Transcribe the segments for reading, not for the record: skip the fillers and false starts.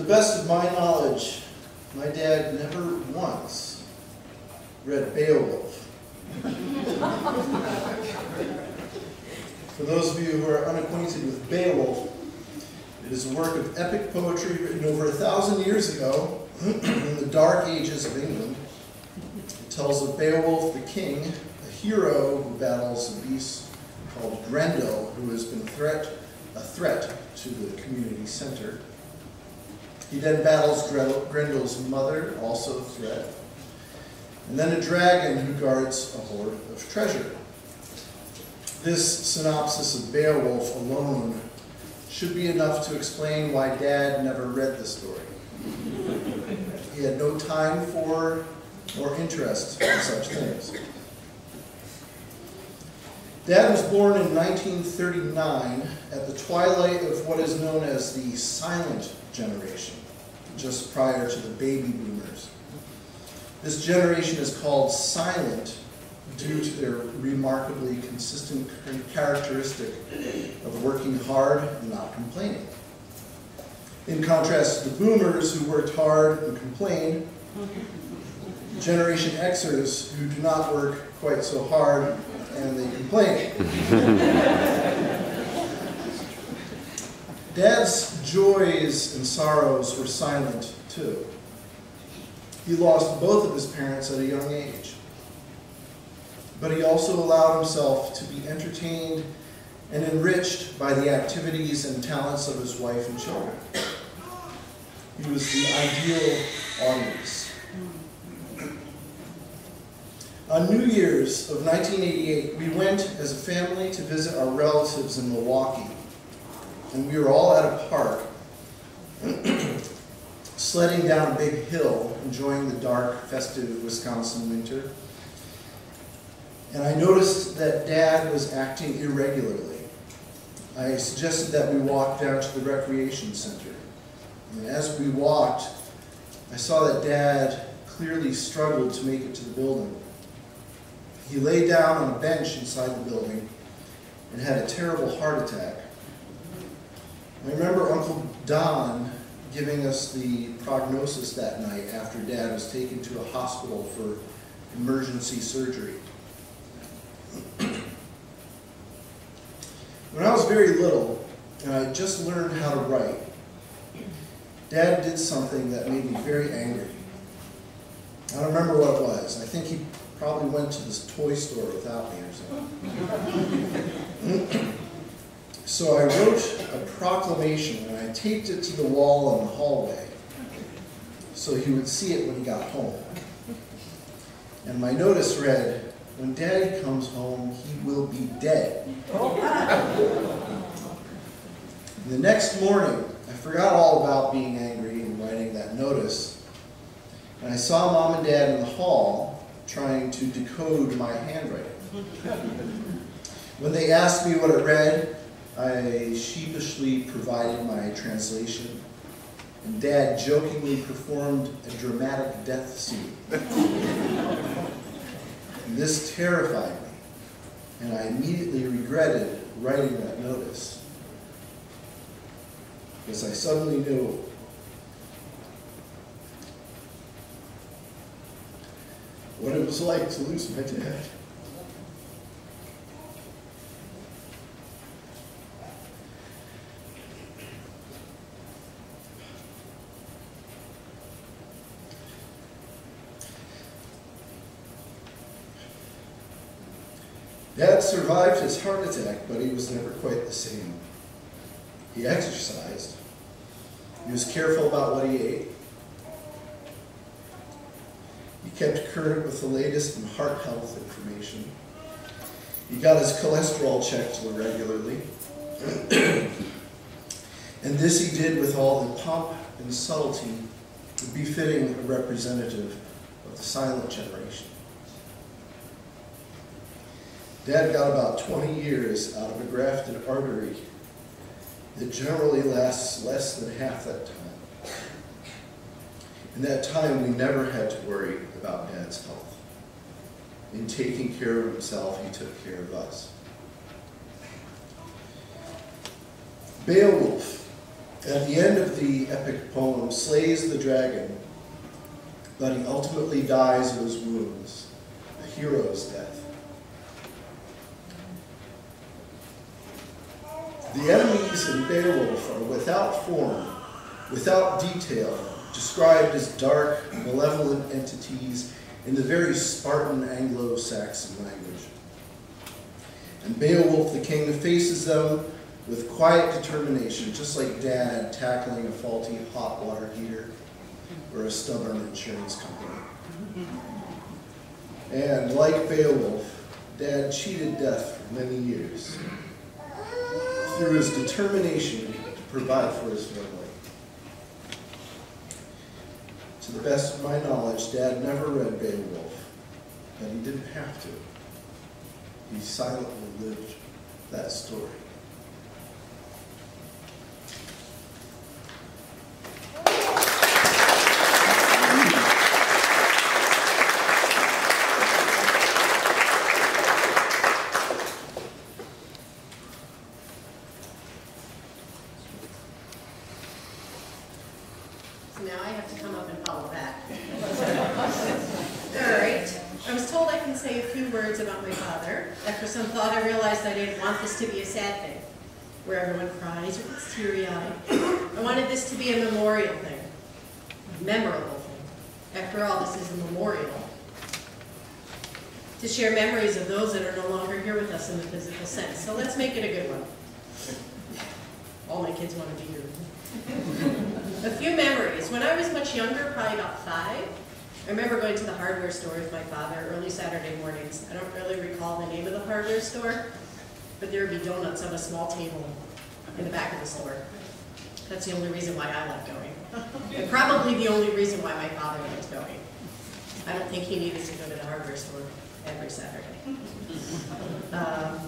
best of my knowledge, my dad never once read Beowulf. For those of you who are unacquainted with Beowulf, it is a work of epic poetry written over 1,000 years ago in the dark ages of England. It tells of Beowulf the king, a hero who battles a beast called Grendel, who has been a threat to the community center. He then battles Grendel's mother, also a threat, and then a dragon who guards a hoard of treasure. This synopsis of Beowulf alone should be enough to explain why Dad never read the story. He had no time for or interest in such things. Dad was born in 1939 at the twilight of what is known as the silent generation, just prior to the baby boomers. This generation is called silent due to their remarkably consistent characteristic of working hard and not complaining. In contrast to the boomers who worked hard and complained, Generation Xers who do not work quite so hard and they complain. Dad's joys and sorrows were silent too. He lost both of his parents at a young age. But he also allowed himself to be entertained and enriched by the activities and talents of his wife and children. He was the ideal audience. On New Year's of 1988, we went as a family to visit our relatives in Milwaukee. And we were all at a park, sledding down a big hill, enjoying the dark, festive Wisconsin winter. And I noticed that Dad was acting irregularly. I suggested that we walk down to the recreation center. And as we walked, I saw that Dad clearly struggled to make it to the building. He lay down on a bench inside the building and had a terrible heart attack. I remember Uncle Don giving us the prognosis that night after Dad was taken to a hospital for emergency surgery. When I was very little, and I just learned how to write, Dad did something that made me very angry. I don't remember what it was. I think he probably went to this toy store without me or something. So I wrote a proclamation and I taped it to the wall in the hallway so he would see it when he got home. And my notice read, "When Daddy comes home, he will be dead." The next morning, I forgot all about being angry and writing that notice, and I saw Mom and Dad in the hall trying to decode my handwriting. When they asked me what it read, I sheepishly provided my translation, and Dad jokingly performed a dramatic death scene. And this terrified me, and I immediately regretted writing that notice, because I suddenly knew what it was like to lose my dad. Dad survived his heart attack, but he was never quite the same. He exercised. He was careful about what he ate. He kept current with the latest in heart health information. He got his cholesterol checked regularly. And this he did with all the pomp and subtlety befitting a representative of the silent generation. Dad got about 20 years out of a grafted artery that generally lasts less than half that time. In that time, we never had to worry about Dad's health. In taking care of himself, he took care of us. Beowulf At the end of the epic poem, slays the dragon, but he ultimately dies of his wounds, a hero's death. The enemies in Beowulf are without form, without detail, described as dark, malevolent entities in the very Spartan Anglo-Saxon language. And Beowulf the king faces them with quiet determination, just like Dad tackling a faulty hot water heater or a stubborn insurance company. And like Beowulf, Dad cheated death for many years through his determination to provide for his family. To the best of my knowledge, Dad never read Beowulf, but he didn't have to. He silently lived that story. So now I have to come up and follow that. All right. I was told I can say a few words about my father. After some thought, I realized I didn't want this to be a sad thing, where everyone cries or gets teary-eyed. I wanted this to be a memorial thing, a memorable thing. After all, this is a memorial. To share memories of those that are no longer here with us in the physical sense. So let's make it a good one. All my kids want to be here. A few memories. When I was much younger, probably about 5, I remember going to the hardware store with my father early Saturday mornings. I don't really recall the name of the hardware store, but there would be donuts on a small table in the back of the store. That's the only reason why I loved going. And probably the only reason why my father loved going. I don't think he needed to go to the hardware store every Saturday. I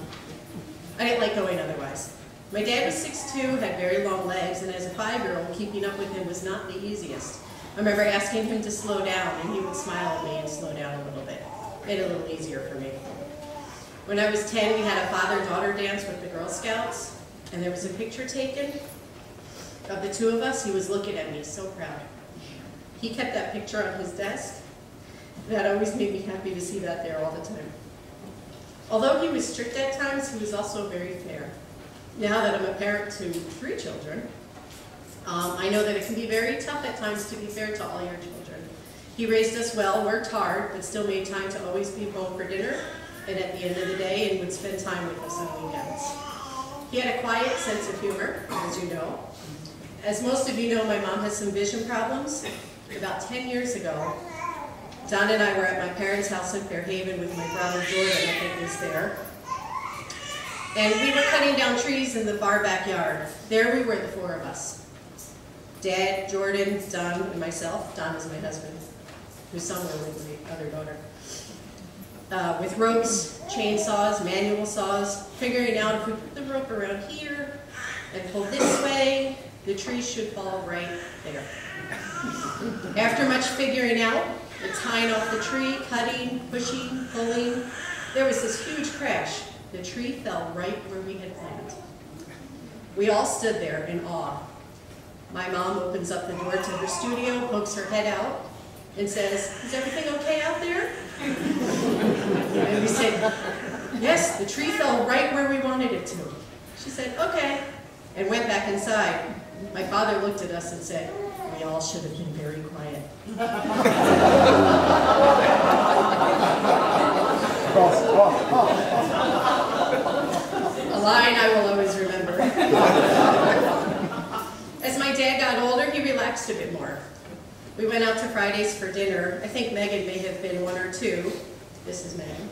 didn't like going otherwise. My dad was 6'2", had very long legs, and as a 5-year-old, keeping up with him was not the easiest. I remember asking him to slow down, and he would smile at me and slow down a little bit. Made it a little easier for me. When I was 10, we had a father-daughter dance with the Girl Scouts, and there was a picture taken of the two of us. He was looking at me, so proud. He kept that picture on his desk. That always made me happy to see that there all the time. Although he was strict at times, he was also very fair. Now that I'm a parent to 3 children, I know that it can be very tough at times to be fair to all your children. He raised us well, worked hard, but still made time to always be home for dinner and at the end of the day, and would spend time with us on weekends. He had a quiet sense of humor, as you know. As most of you know, my mom has some vision problems. About 10 years ago, Don and I were at my parents' house in Fairhaven with my brother Jordan, I think was there. And we were cutting down trees in the far backyard. There we were, the 4 of us. Dad, Jordan, Don, and myself. Don is my husband, who's somewhere with my other daughter. With ropes, chainsaws, manual saws, figuring out if we put the rope around here and pull this way, the tree should fall right there. After much figuring out, the tying off the tree, cutting, pushing, pulling, there was this huge crash. The tree fell right where we had planned. We all stood there in awe. My mom opens up the door to her studio, pokes her head out, and says, "Is everything okay out there?" And we said, "Yes, the tree fell right where we wanted it to." She said, "Okay," and went back inside. My father looked at us and said, "We all should have been very quiet." A line I will always remember. As my dad got older, he relaxed a bit more. We went out to Fridays for dinner. I think Megan may have been 1 or 2. This is Megan.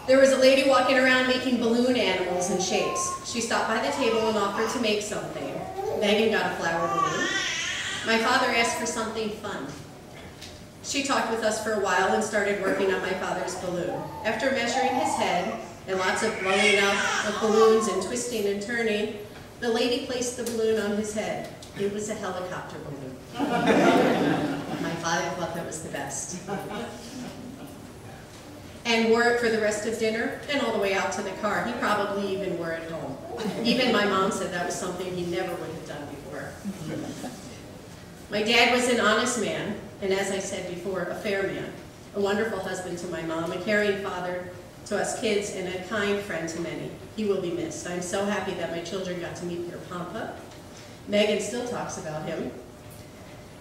There was a lady walking around making balloon animals and shapes. She stopped by the table and offered to make something. Megan got a flower balloon. My father asked for something fun. She talked with us for a while and started working on my father's balloon. After measuring his head and lots of blowing up of balloons and twisting and turning, the lady placed the balloon on his head. It was a helicopter balloon. My father thought that was the best. And wore it for the rest of dinner and all the way out to the car. He probably even wore it home. Even my mom said that was something he never would have done before. My dad was an honest man, and as I said before, a fair man, a wonderful husband to my mom, a caring father to us kids, and a kind friend to many. He will be missed. I'm so happy that my children got to meet their Pampa. Megan still talks about him,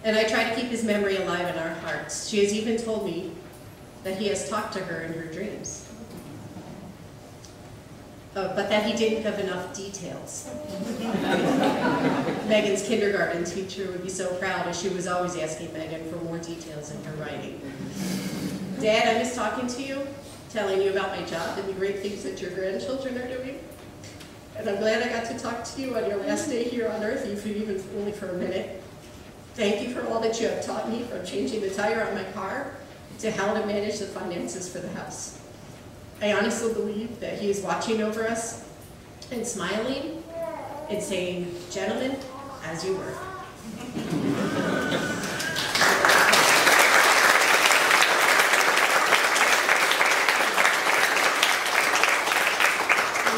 and I try to keep his memory alive in our hearts. She has even told me that he has talked to her in her dreams. But that he didn't give enough details. Megan's kindergarten teacher would be so proud, as she was always asking Megan for more details in her writing. Dad, I miss talking to you, telling you about my job and the great things that your grandchildren are doing. And I'm glad I got to talk to you on your last day here on earth, even only for a minute. Thank you for all that you have taught me, from changing the tire on my car to how to manage the finances for the house. I honestly believe that he is watching over us and smiling and saying, "Gentlemen, as you were." And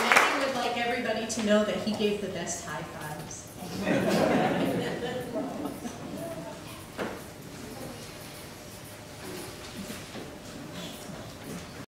Megan would like everybody to know that he gave the best high fives.